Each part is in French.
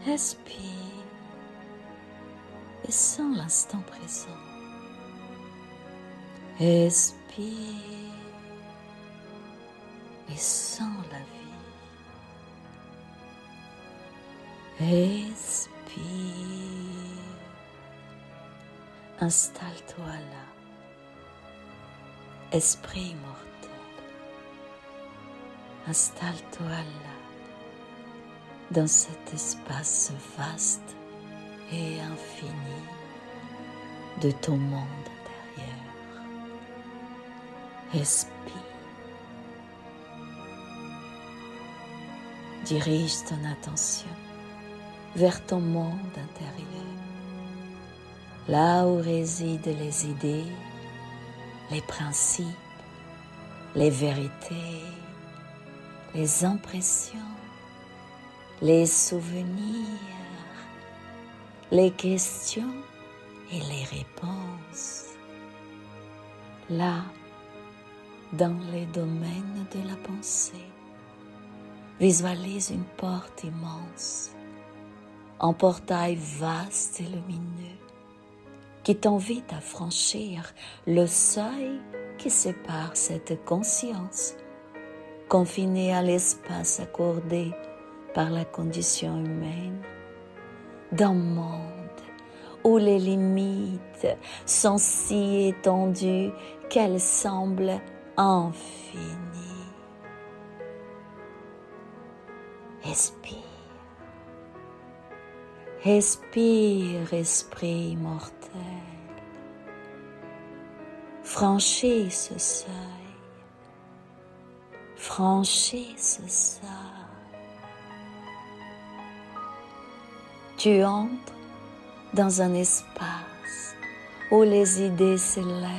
Respire et sens l'instant présent. Respire et sens la vie. Respire. Installe-toi là, esprit immortel. Installe-toi là, dans cet espace vaste et infini de ton monde intérieur. Respire. Dirige ton attention vers ton monde intérieur, là où résident les idées, les principes, les vérités, les impressions, les souvenirs, les questions et les réponses. Là, dans les domaines de la pensée, visualise une porte immense, un portail vaste et lumineux qui t'invite à franchir le seuil qui sépare cette conscience confinée à l'espace accordé par la condition humaine d'un monde où les limites sont si étendues qu'elles semblent infinies. Respire. Respire, esprit immortel. Franchis ce seuil. Franchis ce seuil. Tu entres dans un espace où les idées s'élèvent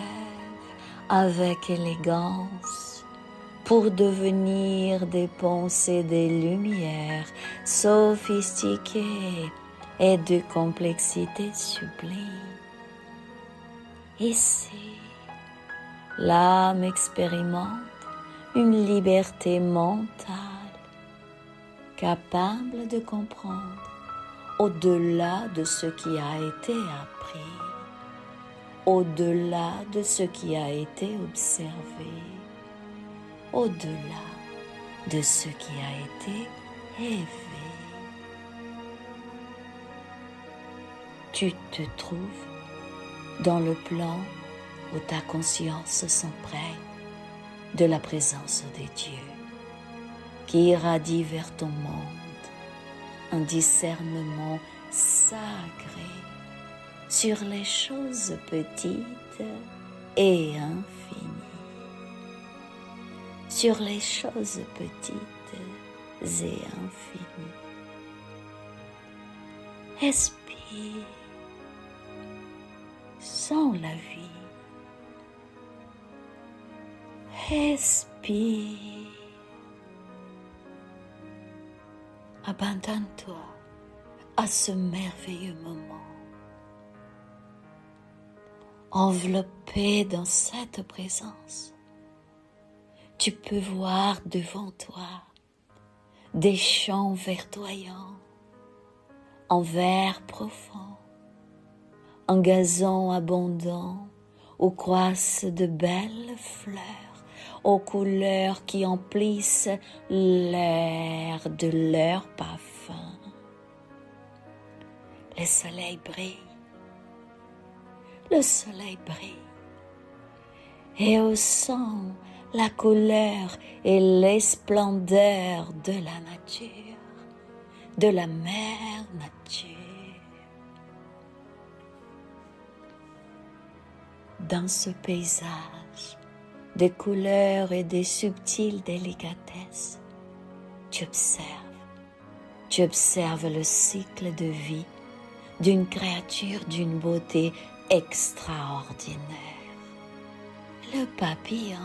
avec élégance pour devenir des pensées, des lumières sophistiquées et de complexité sublime. Ici, l'âme expérimente une liberté mentale, capable de comprendre au-delà de ce qui a été appris, au-delà de ce qui a été observé, au-delà de ce qui a été rêvé. Tu te trouves dans le plan où ta conscience s'imprègne de la présence des dieux qui irradie vers ton monde un discernement sacré sur les choses petites et infinies, sur les choses petites et infinies. Respire, sens la vie. Respire. Abandonne-toi à ce merveilleux moment. Enveloppé dans cette présence, tu peux voir devant toi des champs verdoyants, un vert profond, un gazon abondant où croissent de belles fleurs aux couleurs qui emplissent l'air de leur parfum. Le soleil brille, le soleil brille, et on sent la couleur et les splendeurs de la nature, de la mère nature. Dans ce paysage de couleurs et de subtiles délicatesses, tu observes le cycle de vie d'une créature d'une beauté extraordinaire. Le papillon.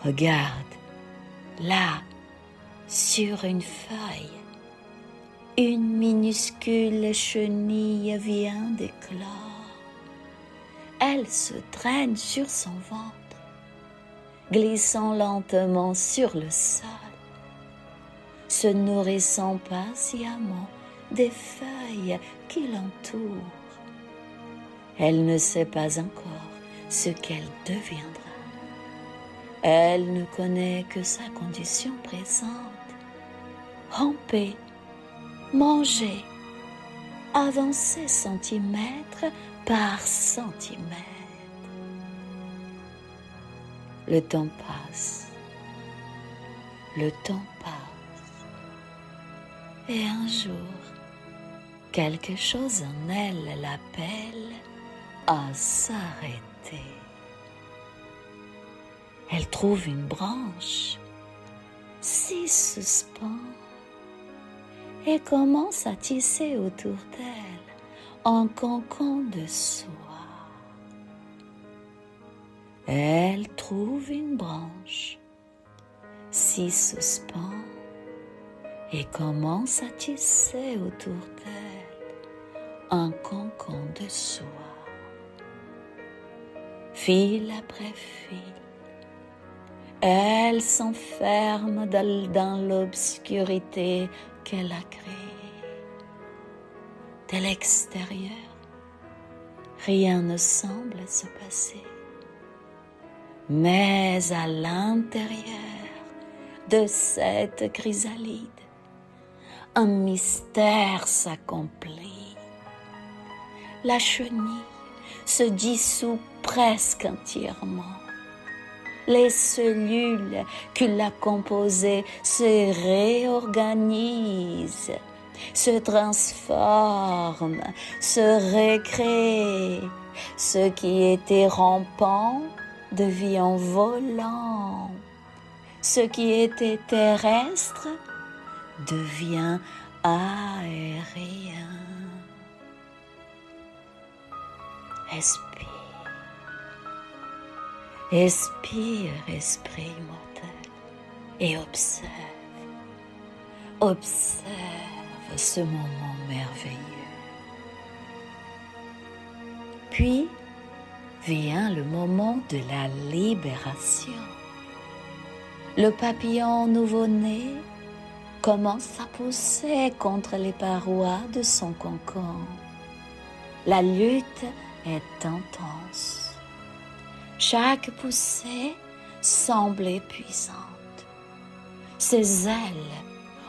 Regarde, là, sur une feuille, une minuscule chenille vient d'éclore. Elle se traîne sur son ventre glissant lentement sur le sol, se nourrissant patiemment des feuilles qui l'entourent. Elle ne sait pas encore ce qu'elle deviendra. Elle ne connaît que sa condition présente. Ramper, manger, avancer centimètre par centimètre. Le temps passe, le temps passe, et un jour, quelque chose en elle l'appelle à s'arrêter. Elle trouve une branche, s'y suspend et commence à tisser autour d'elle un cocon de soie. Elle trouve une branche, s'y suspend et commence à tisser autour d'elle un cocon de soie. Fil après fil, elle s'enferme dans l'obscurité qu'elle a créée. De l'extérieur, rien ne semble se passer. Mais à l'intérieur de cette chrysalide, un mystère s'accomplit. La chenille se dissout presque entièrement. Les cellules qui la composaient se réorganisent, se transforment, se recréent. Ce qui était rampant devient volant. Ce qui était terrestre devient aérien. Expire. Expire, esprit mortel, et observe. Observe ce moment merveilleux. Puis vient le moment de la libération. Le papillon nouveau-né commence à pousser contre les parois de son cocon. La lutte est intense. Chaque poussée semble épuisante. Ses ailes,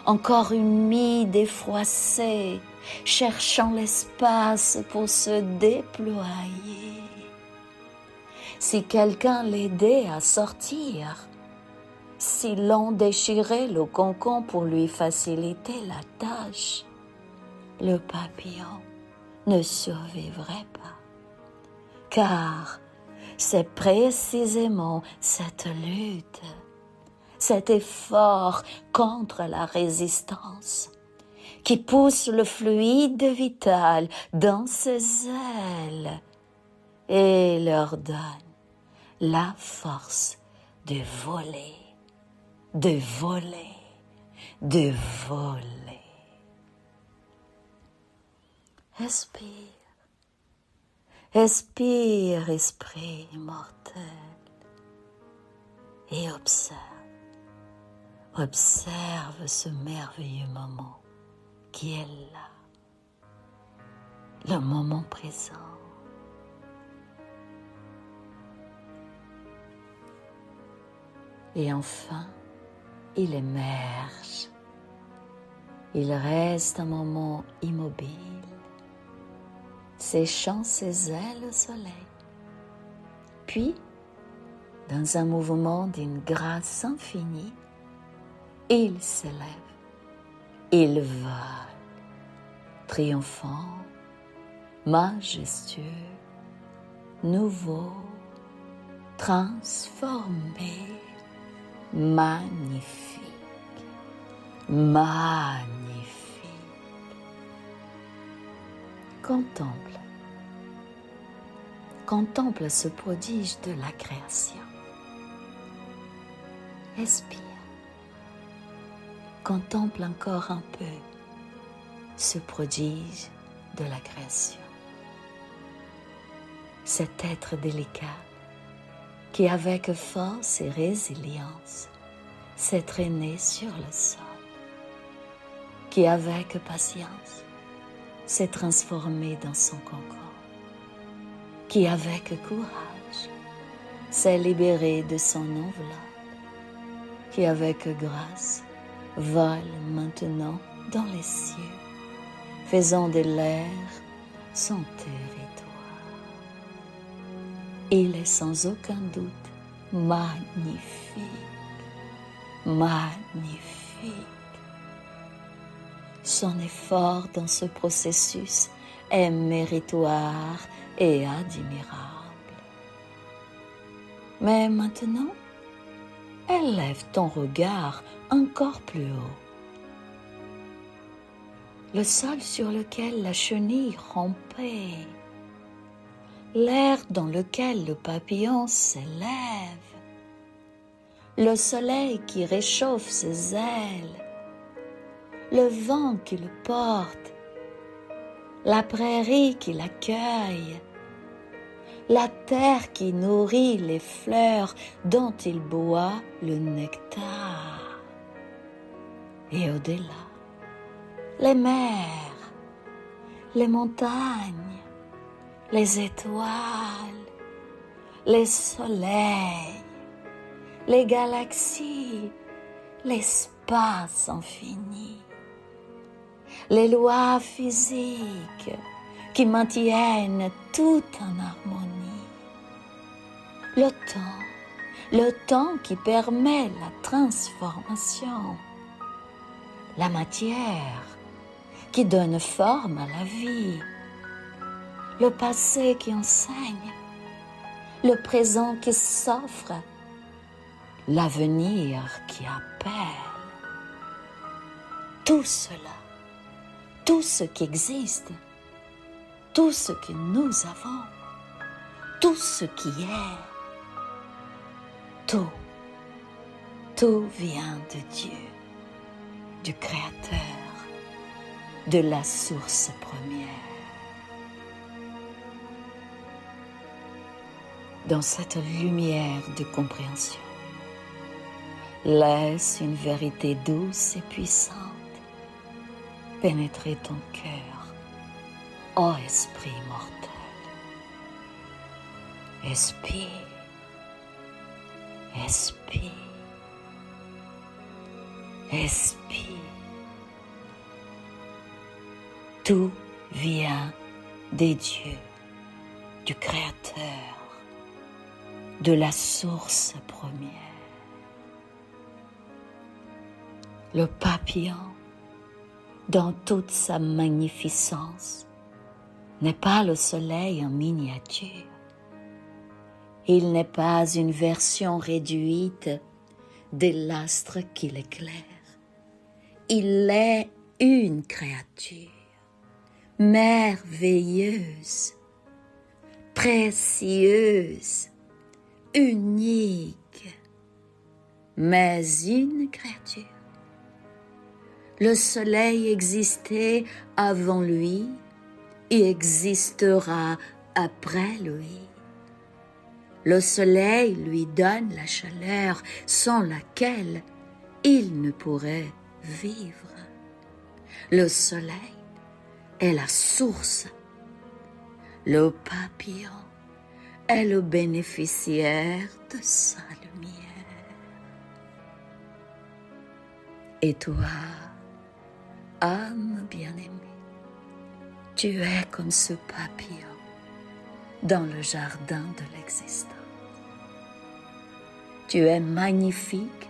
encore humides et froissées, cherchant l'espace pour se déployer. Si quelqu'un l'aidait à sortir, si l'on déchirait le cocon pour lui faciliter la tâche, le papillon ne survivrait pas. Car c'est précisément cette lutte, cet effort contre la résistance qui pousse le fluide vital dans ses ailes et leur donne la force de voler, de voler, de voler. Expire. Expire, esprit mortel, et observe. Observe ce merveilleux moment qui est là, le moment présent. Et enfin, il émerge. Il reste un moment immobile, séchant ses ailes au soleil. Puis, dans un mouvement d'une grâce infinie, il s'élève, il vole, triomphant, majestueux, nouveau, transformé, magnifique, magnifique. Contemple ce prodige de la création. Expire. Contemple encore un peu ce prodige de la création. Cet être délicat qui avec force et résilience s'est traîné sur le sol, qui avec patience s'est transformé dans son concorde, qui avec courage s'est libéré de son enveloppe, qui avec grâce vole maintenant dans les cieux, faisant de l'air son territoire. Il est sans aucun doute magnifique, magnifique. Son effort dans ce processus est méritoire et admirable. Mais maintenant, élève ton regard encore plus haut. Le sol sur lequel la chenille rampait, l'air dans lequel le papillon s'élève, le soleil qui réchauffe ses ailes, le vent qui le porte, la prairie qui l'accueille, la terre qui nourrit les fleurs dont il boit le nectar. Et au-delà, les mers, les montagnes, les étoiles, les soleils, les galaxies, l'espace infini, les lois physiques qui maintiennent tout en harmonie, le temps qui permet la transformation, la matière qui donne forme à la vie, le passé qui enseigne, le présent qui s'offre, l'avenir qui appelle. Tout cela, tout ce qui existe, tout ce que nous avons, tout ce qui est, tout vient de Dieu, du Créateur, de la source première. Dans cette lumière de compréhension, laisse une vérité douce et puissante pénétrer ton cœur, ô esprit mortel. Expire, expire, expire. Tout vient des dieux, du Créateur, de la source première. Le papillon, dans toute sa magnificence, n'est pas le soleil en miniature. Il n'est pas une version réduite de l'astre qui l'éclaire. Il est une créature merveilleuse, précieuse, unique, mais une créature. Le soleil existait avant lui et existera après lui. Le soleil lui donne la chaleur sans laquelle il ne pourrait vivre. Le soleil est la source. Le papillon est le bénéficiaire de sa lumière. Et toi, âme bien-aimée, tu es comme ce papillon dans le jardin de l'existence. Tu es magnifique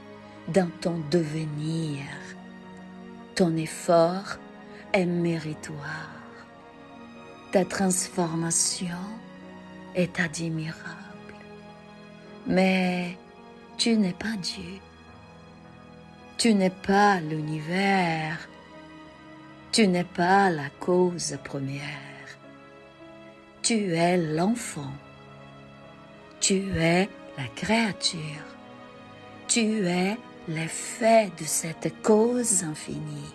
dans ton devenir. Ton effort est méritoire. Ta transformation est admirable. Mais tu n'es pas Dieu. Tu n'es pas l'univers. Tu n'es pas la cause première. Tu es l'enfant. Tu es la créature. Tu es l'effet de cette cause infinie.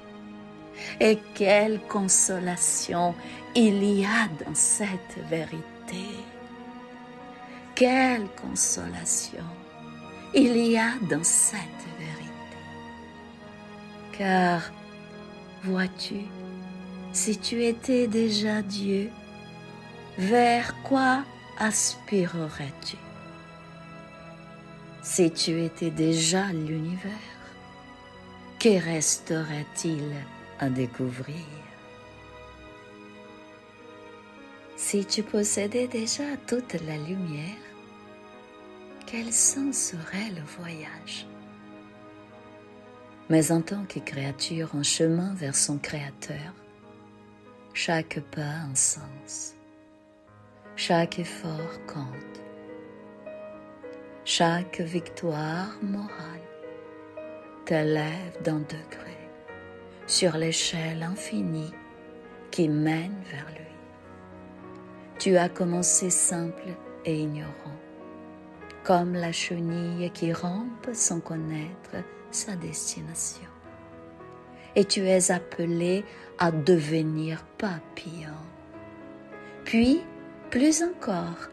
Et quelle consolation il y a dans cette vérité. quelle consolation il y a dans cette vérité. Car, vois-tu, si tu étais déjà Dieu, vers quoi aspirerais-tu? Si tu étais déjà l'univers, que resterait-il à découvrir? Si tu possédais déjà toute la lumière, quel sens serait le voyage? Mais en tant que créature en chemin vers son Créateur, chaque pas a un sens, chaque effort compte, chaque victoire morale t'élève d'un degré sur l'échelle infinie qui mène vers lui. Tu as commencé simple et ignorant, comme la chenille qui rampe sans connaître sa destination. Et tu es appelé à devenir papillon. Puis, plus encore,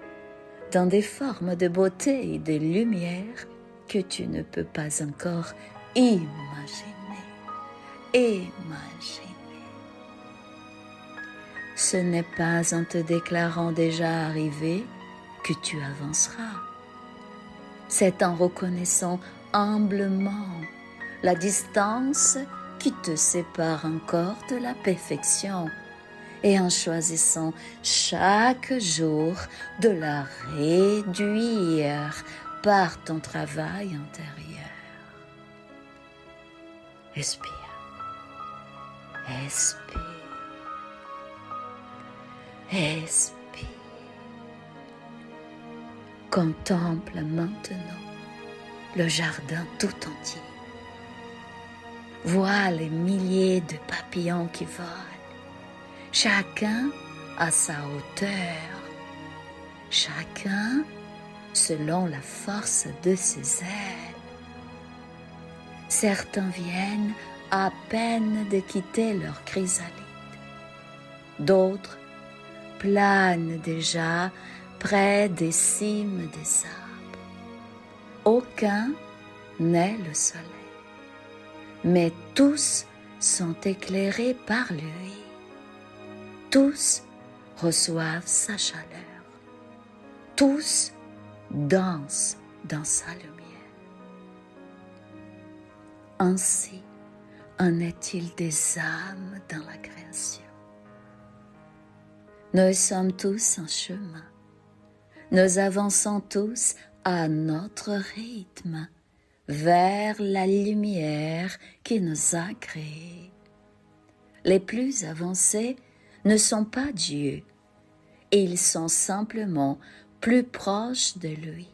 dans des formes de beauté et de lumière que tu ne peux pas encore imaginer. Ce n'est pas en te déclarant déjà arrivé que tu avanceras. C'est en reconnaissant humblement la distance qui te sépare encore de la perfection et en choisissant chaque jour de la réduire par ton travail intérieur. Expire, expire, expire. Contemple maintenant le jardin tout entier. Vois les milliers de papillons qui volent, chacun à sa hauteur, chacun selon la force de ses ailes. Certains viennent à peine de quitter leur chrysalide, d'autres planent déjà près des cimes des arbres. Aucun n'est le soleil, mais tous sont éclairés par lui. Tous reçoivent sa chaleur. Tous dansent dans sa lumière. Ainsi en est-il des âmes dans la création. Nous sommes tous en chemin. Nous avançons tous à notre rythme vers la lumière qui nous a créés. Les plus avancés ne sont pas Dieu, ils sont simplement plus proches de lui.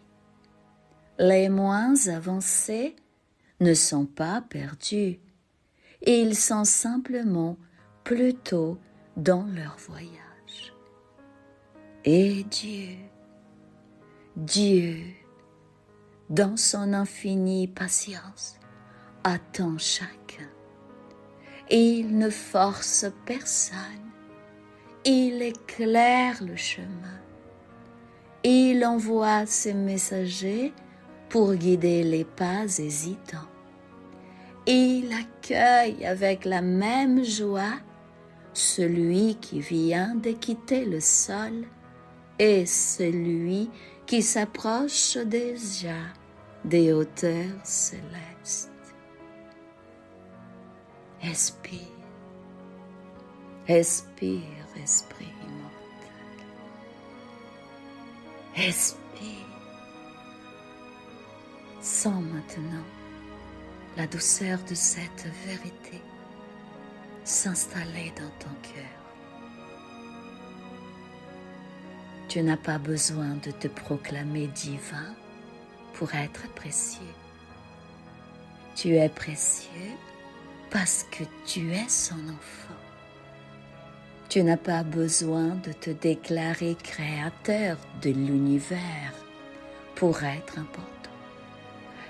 Les moins avancés ne sont pas perdus, ils sont simplement plutôt dans leur voyage. Et Dieu, dans son infinie patience, attend chacun. Il ne force personne, il éclaire le chemin. Il envoie ses messagers pour guider les pas hésitants. Il accueille avec la même joie celui qui vient de quitter le sol et celui qui s'approche déjà des hauteurs célestes. Expire, expire, esprit immortel. Expire. Sens maintenant la douceur de cette vérité s'installer dans ton cœur. Tu n'as pas besoin de te proclamer divin pour être précieux. Tu es précieux parce que tu es son enfant. Tu n'as pas besoin de te déclarer créateur de l'univers pour être important.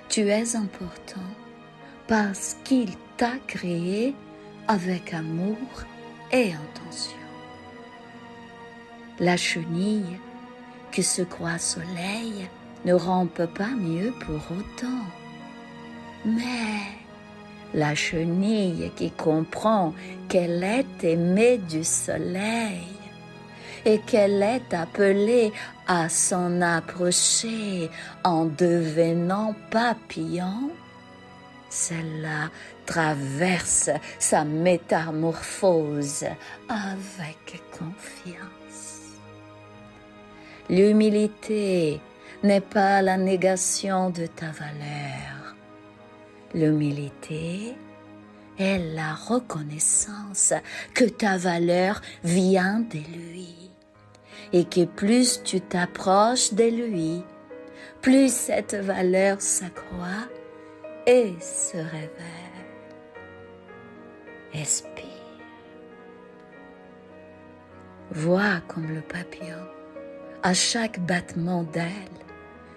Tu es important parce qu'il t'a créé avec amour et intention. La chenille qui se croit soleil ne rampe pas mieux pour autant. Mais la chenille qui comprend qu'elle est aimée du soleil et qu'elle est appelée à s'en approcher en devenant papillon, celle-là traverse sa métamorphose avec confiance. L'humilité n'est pas la négation de ta valeur. L'humilité est la reconnaissance que ta valeur vient de lui et que plus tu t'approches de lui, plus cette valeur s'accroît et se révèle. Expire. Vois comme le papillon, à chaque battement d'aile,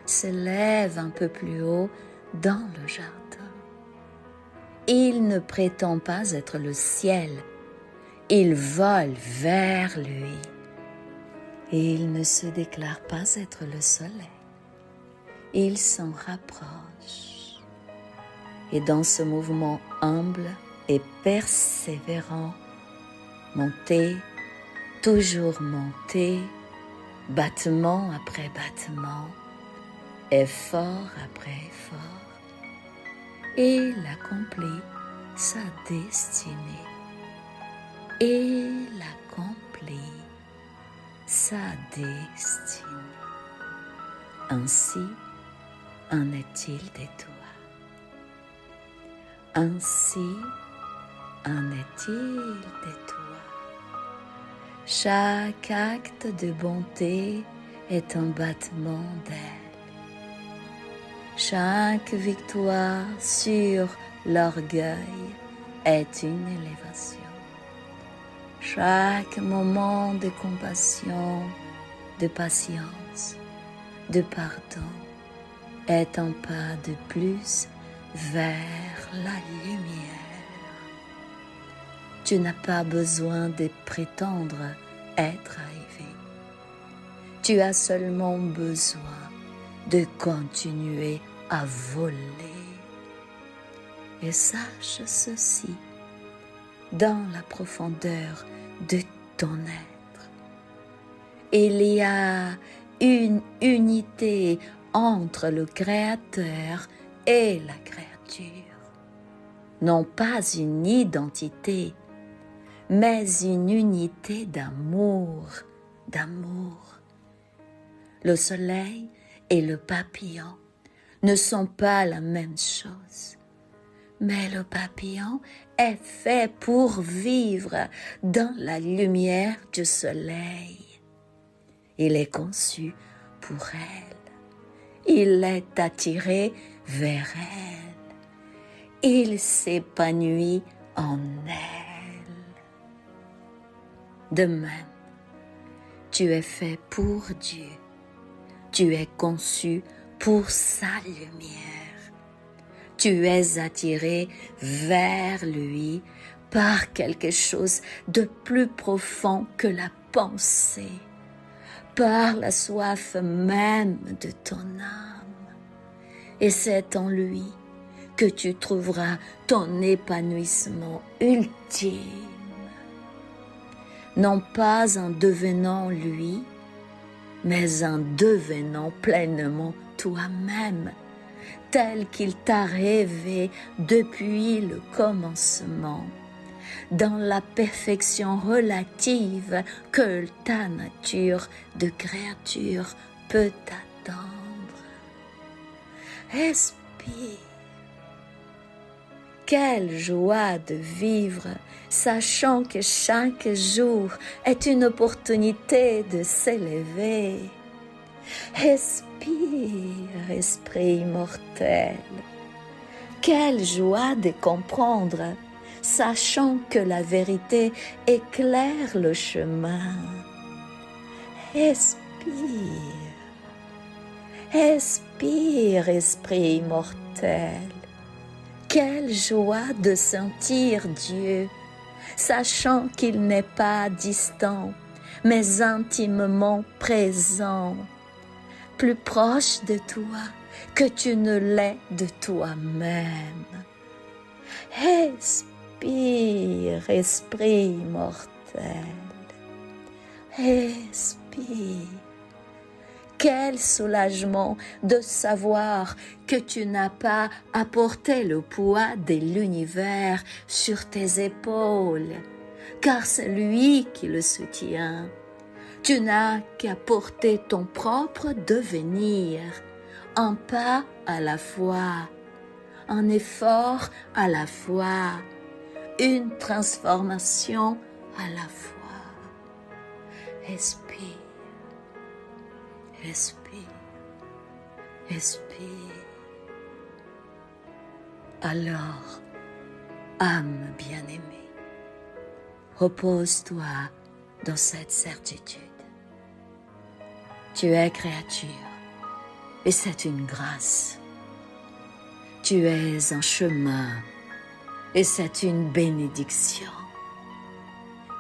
se lève un peu plus haut dans le jardin. Il ne prétend pas être le ciel, il vole vers lui. Il ne se déclare pas être le soleil, il s'en rapproche. Et dans ce mouvement humble et persévérant, monter, toujours monter, battement après battement, effort après effort, il accomplit sa destinée. Il accomplit sa destinée. Ainsi en est-il de toi. Ainsi en est-il de toi. Chaque acte de bonté est un battement d'aile. Chaque victoire sur l'orgueil est une élévation. Chaque moment de compassion, de patience, de pardon est un pas de plus vers la lumière. Tu n'as pas besoin de prétendre être arrivé. Tu as seulement besoin de continuer à voler. Et sache ceci, dans la profondeur de ton être, il y a une unité entre le Créateur et la créature. Non pas une identité, mais une unité d'amour, d'amour. Le soleil et le papillon ne sont pas la même chose. Mais le papillon est fait pour vivre dans la lumière du soleil. Il est conçu pour elle. Il est attiré vers elle. Il s'épanouit en elle. De même, tu es fait pour Dieu. Tu es conçu pour sa lumière. Tu es attiré vers lui par quelque chose de plus profond que la pensée, par la soif même de ton âme. Et c'est en lui que tu trouveras ton épanouissement ultime. Non pas en devenant lui, mais en devenant pleinement toi-même, tel qu'il t'a rêvé depuis le commencement, dans la perfection relative que ta nature de créature peut attendre. Respire. Quelle joie de vivre, sachant que chaque jour est une opportunité de s'élever. Respire, esprit immortel. Quelle joie de comprendre, sachant que la vérité éclaire le chemin. Respire, respire, esprit immortel. Quelle joie de sentir Dieu, sachant qu'il n'est pas distant, mais intimement présent. plus proche de toi que tu ne l'es de toi-même. Respire, esprit mortel. Respire. Quel soulagement de savoir que tu n'as pas à porter le poids de l'univers sur tes épaules, car c'est lui qui le soutient. Tu n'as qu'à porter ton propre devenir, un pas à la fois, un effort à la fois, une transformation à la fois. Respire, respire, respire. Alors, âme bien-aimée, repose-toi dans cette certitude. Tu es créature et c'est une grâce. Tu es un chemin et c'est une bénédiction.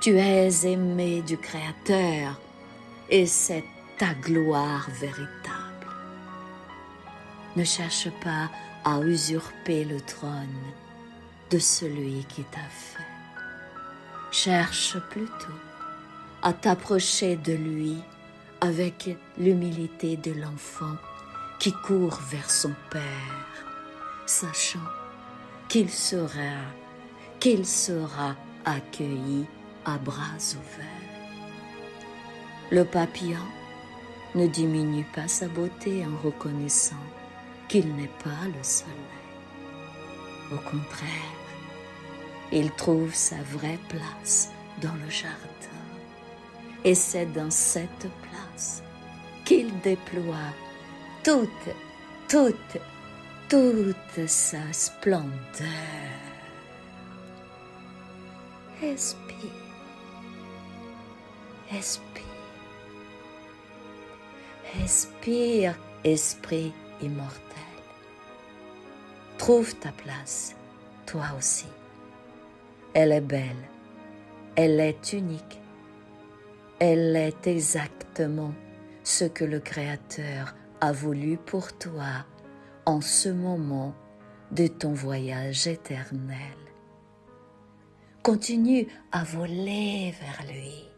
Tu es aimé du Créateur et c'est ta gloire véritable. Ne cherche pas à usurper le trône de celui qui t'a fait. Cherche plutôt à t'approcher de lui avec l'humilité de l'enfant qui court vers son Père, sachant qu'il sera accueilli à bras ouverts. Le papillon ne diminue pas sa beauté en reconnaissant qu'il n'est pas le soleil. Au contraire, il trouve sa vraie place dans le jardin. Et c'est dans cette place qu'il déploie toute sa splendeur. Respire, respire, respire, esprit immortel. Trouve ta place, toi aussi. Elle est belle, elle est unique, elle est exactement ce que le Créateur a voulu pour toi en ce moment de ton voyage éternel. Continue à voler vers lui,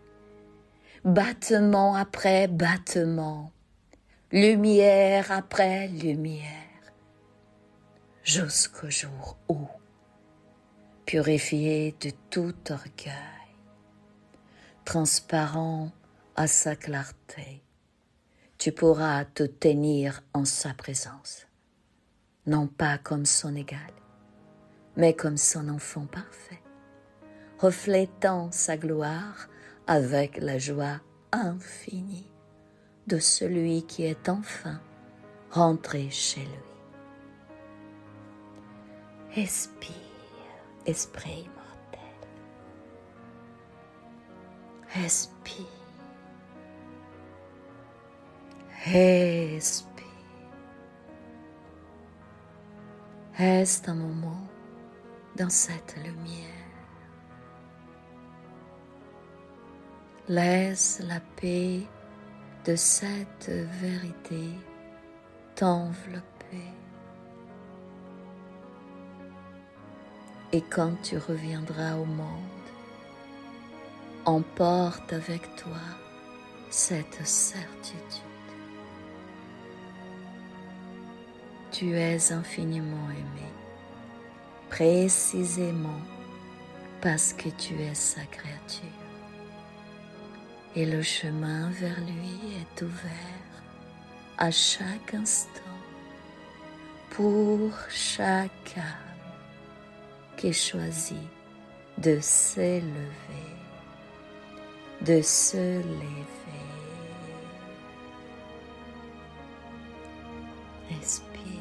battement après battement, lumière après lumière, jusqu'au jour où, purifié de tout orgueil, transparent à sa clarté, tu pourras te tenir en sa présence, non pas comme son égal, mais comme son enfant parfait, reflétant sa gloire avec la joie infinie de celui qui est enfin rentré chez lui. Respire, esprit immortel. Respire. Respire. Reste un moment dans cette lumière. Laisse la paix de cette vérité t'envelopper. Et quand tu reviendras au monde, emporte avec toi cette certitude. Tu es infiniment aimé, précisément parce que tu es sa créature. Et le chemin vers lui est ouvert à chaque instant pour chaque âme qui choisit de s'élever, de se lever. Respire.